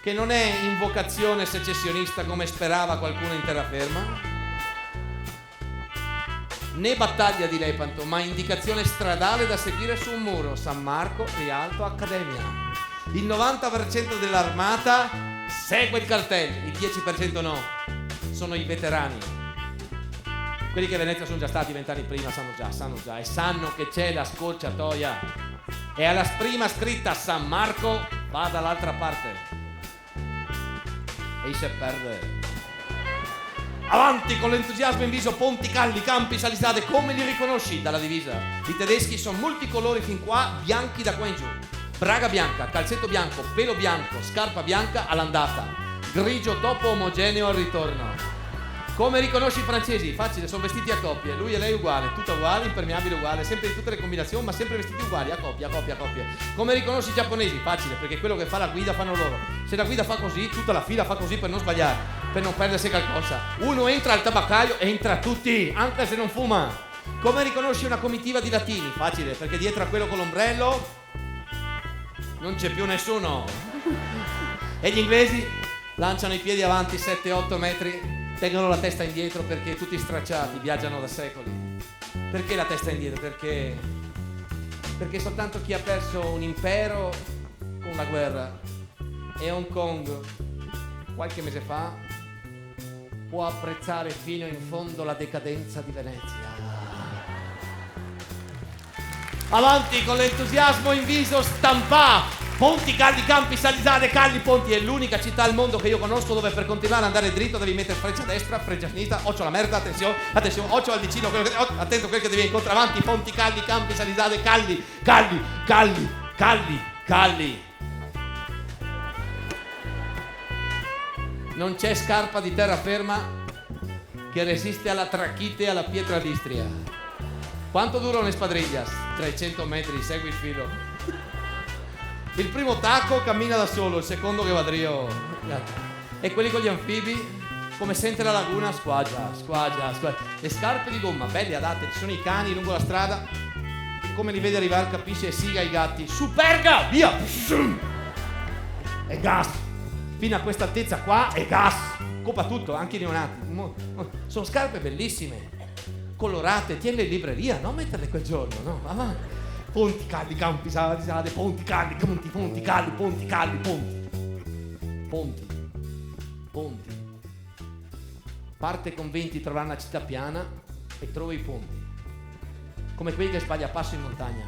che non è invocazione secessionista come sperava qualcuno in terraferma, né battaglia di Lepanto, ma indicazione stradale da seguire su un muro: San Marco, Rialto, Accademia. Il 90% dell'armata segue il cartello, il 10% no, sono i veterani. Quelli che a Venezia sono già stati 20 anni prima sanno già e sanno che c'è la scorciatoia, e alla prima scritta San Marco va dall'altra parte e si perde. Avanti con l'entusiasmo in viso, ponti, calli, campi, salisate, come li riconosci dalla divisa? I tedeschi sono multicolori fin qua, bianchi da qua in giù. Braga bianca, calzetto bianco, pelo bianco, scarpa bianca all'andata, grigio topo omogeneo al ritorno. Come riconosci i francesi? Facile, sono vestiti a coppie, lui e lei uguale, tutto uguale, impermeabile uguale, sempre in tutte le combinazioni, ma sempre vestiti uguali, a coppie. Come riconosci i giapponesi? Facile, perché quello che fa la guida fanno loro. Se la guida fa così, tutta la fila fa così per non sbagliare, per non perdersi qualcosa. Uno entra al tabaccaio e entra tutti, anche se non fuma. Come riconosci una comitiva di latini? Facile, perché dietro a quello con l'ombrello non c'è più nessuno. E gli inglesi lanciano i piedi avanti 7-8 metri, tengono la testa indietro perché tutti stracciati, viaggiano da secoli. Perché la testa indietro? Perché soltanto chi ha perso un impero con la guerra e Hong Kong qualche mese fa può apprezzare fino in fondo la decadenza di Venezia. Avanti con l'entusiasmo in viso, stampà! Ponti, calli, campi, salisate, calli, ponti. È l'unica città al mondo che io conosco dove per continuare ad andare dritto devi mettere freccia a destra, freccia a sinistra, occhio alla merda, attenzione, occhio al vicino, attento a quel che devi incontrare. Avanti, ponti, calli, campi, salisate, calli. Non c'è scarpa di terraferma che resiste alla trachite e alla pietra d'Istria. Quanto durano le spadriglias? 300 metri, segui il filo. Il primo tacco cammina da solo, il secondo che va drio. E quelli con gli anfibi, come sente la laguna, squaggia. Le scarpe di gomma, belle, adatte, ci sono i cani lungo la strada. Come li vede arrivare capisce e siga i gatti. Superga, via! E gas! Fino a questa altezza qua è gas! Copa tutto, anche i neonati. Sono scarpe bellissime, colorate, tienle in libreria, non metterle quel giorno, no? Avanti. Ponti, calli, campi, salisate, ponti, calli, ponti, calli, ponti, calli, ponti. Parte con 20 trovare una città piana e trova i ponti, come quelli che sbaglia passo in montagna.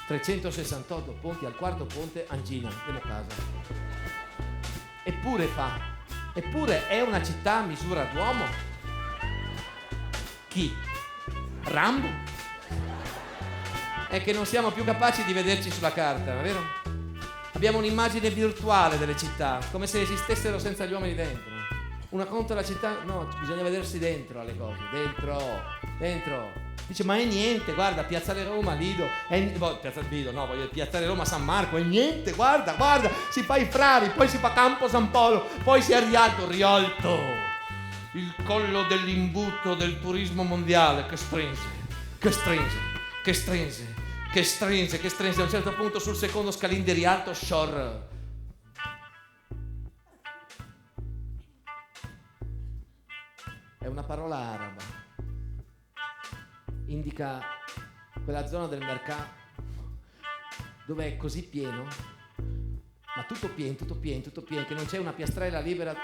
368 ponti, al quarto ponte angina, andiamo a casa. Eppure è una città a misura d'uomo. Chi? Rambo? È che non siamo più capaci di vederci sulla carta, è vero? Abbiamo un'immagine virtuale delle città, come se esistessero senza gli uomini dentro. Una conto la città, no, bisogna vedersi dentro alle cose, dentro. Dice, ma è niente, guarda, Piazzale Roma, Lido, Piazzale Roma, San Marco, è niente, guarda, si fa i Frari, poi si fa Campo San Polo, poi si è Rialto, il collo dell'imbuto del turismo mondiale che stringe. A un certo punto sul secondo scalino di Rialto, Shore. È una parola araba. Indica quella zona del mercato dove è così pieno, ma tutto pieno, che non c'è una piastrella libera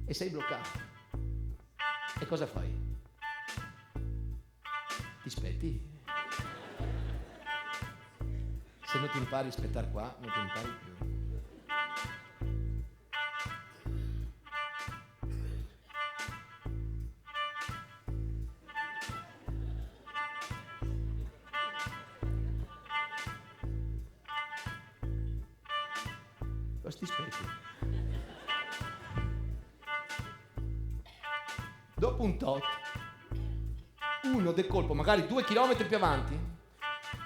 e sei bloccato. E cosa fai? Ti aspetti? Se non ti impari a aspettare qua, non ti impari più. Cosa ti aspetti? Dopo un tot, uno del colpo, magari 2 chilometri più avanti,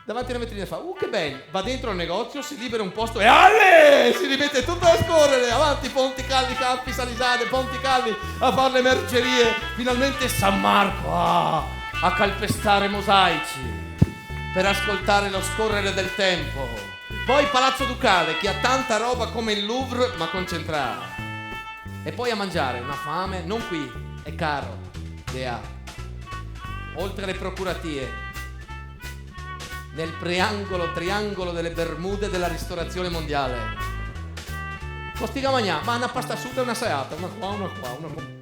davanti a una vetrina fa, che bello, va dentro al negozio, si libera un posto e si rimette tutto a scorrere, avanti, ponti, calli, campi, salisate, ponti, calli, a fare le mercerie, finalmente San Marco, a calpestare mosaici. per ascoltare lo scorrere del tempo. Poi Palazzo Ducale, che ha tanta roba come il Louvre, ma concentrata. E poi a mangiare, una fame, non qui, è caro, Dea. Oltre le procuratie, nel triangolo delle Bermude della ristorazione mondiale. Costiga mangiare, ma una pasta asciutta e una salata, una qua, una qua, una qua.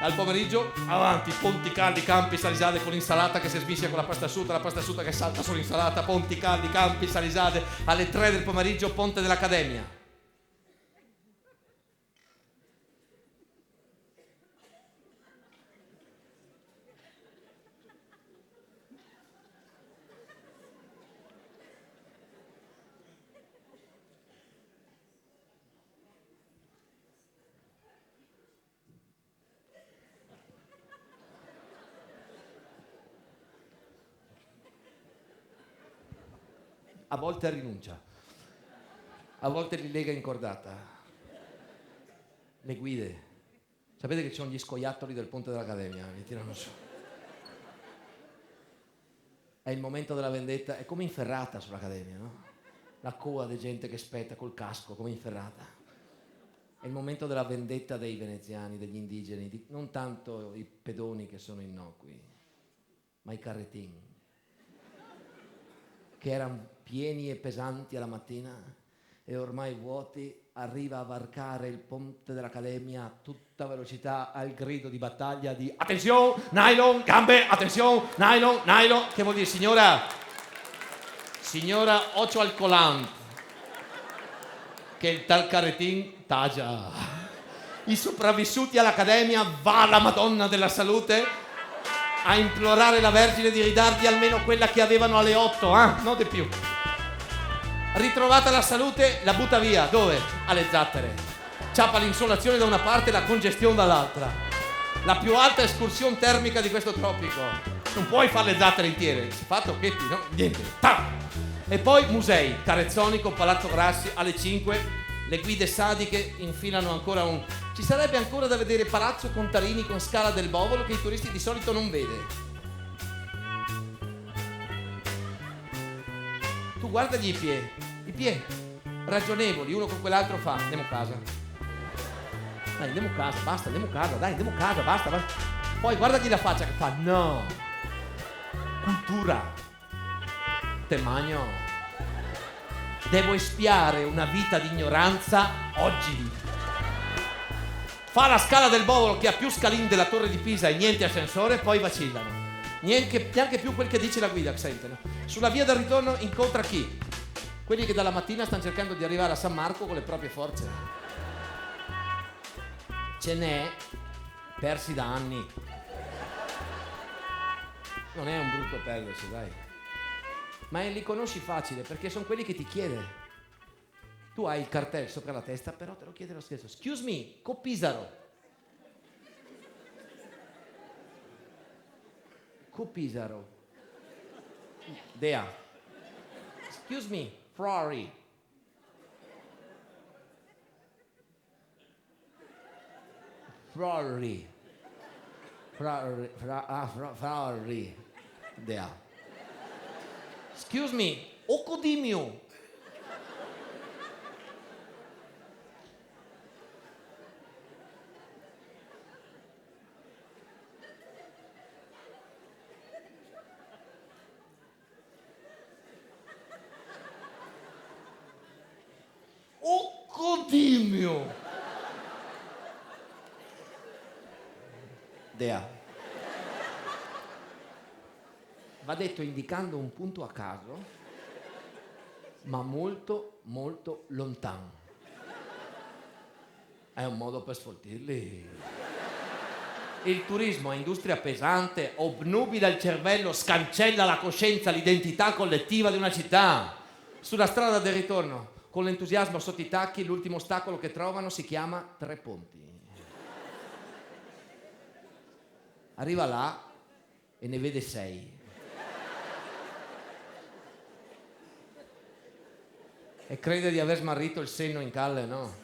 Al pomeriggio, avanti, ponti caldi, campi, salisade con l'insalata che si smischia con la pasta asciutta che salta sull'insalata, ponti caldi, campi, salisade. Alle 3 del pomeriggio, ponte dell'Accademia. A volte rinuncia, a volte li lega in cordata. Le guide, sapete che ci sono gli scoiattoli del ponte dell'Accademia, li tirano su. È il momento della vendetta, è come in ferrata sull'Accademia, no? La coda di gente che aspetta col casco, come in ferrata. È il momento della vendetta dei veneziani, degli indigeni, non tanto i pedoni che sono innocui, ma i carrettini, che erano pieni e pesanti alla mattina e ormai vuoti, arriva a varcare il ponte dell'Accademia a tutta velocità al grido di battaglia di attenzione, nylon, gambe, attenzione, nylon, che vuol dire signora, occhio al collant, che il tal carrettin tagia. I sopravvissuti all'Accademia, va la Madonna della Salute a implorare la Vergine di ridargli almeno quella che avevano alle 8, no di più. Ritrovata la salute, la butta via. Dove? Alle zattere. Ciappa l'insolazione da una parte e la congestione dall'altra. La più alta escursione termica di questo tropico. Non puoi fare le zattere intere. Si fa tocchetti, no? Niente. E poi musei, Carezzonico, Palazzo Grassi, alle 5. Le guide sadiche infilano ancora un... Ci sarebbe ancora da vedere Palazzo Contarini con Scala del Bovolo che i turisti di solito non vede. Tu guardagli i piedi ragionevoli, uno con quell'altro fa, andiamo a casa. Dai, andiamo a casa, basta, andiamo a casa, dai, andiamo a casa, basta. Poi guardagli la faccia che fa, no, cultura, te magno, devo espiare una vita di ignoranza oggi. Fa la Scala del Bovolo che ha più scalini della Torre di Pisa e niente ascensore, poi vacillano. Neanche più quel che dice la guida sentono. Sulla via del ritorno incontra chi? Quelli che dalla mattina stanno cercando di arrivare a San Marco con le proprie forze. Ce n'è persi da anni. Non è un brutto perdersi, dai. Ma li conosci facile perché sono quelli che ti chiede. Tu hai il cartello sopra la testa, però te lo chiede lo stesso. Excuse me, Copisaro. Copisaro. Dea. Excuse me, Ferrari. Ferrari. Dea. Excuse me, Ocodimio. Ocodimio. Dea. Va detto indicando un punto a caso, ma molto, molto lontano. È un modo per sfoltirli. Il turismo è industria pesante, obnubila il cervello, scancella la coscienza, l'identità collettiva di una città. Sulla strada del ritorno, con l'entusiasmo sotto i tacchi, l'ultimo ostacolo che trovano si chiama Tre Ponti. Arriva là e ne vede 6. E crede di aver smarrito il senno in calle, no?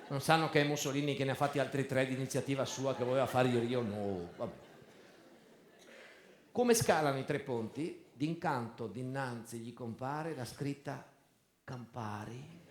Non sanno che è Mussolini che ne ha fatti altri 3 di iniziativa sua che voleva fare io, no, vabbè. Come scalano i Tre Ponti? d'incanto dinanzi gli compare la scritta Campari.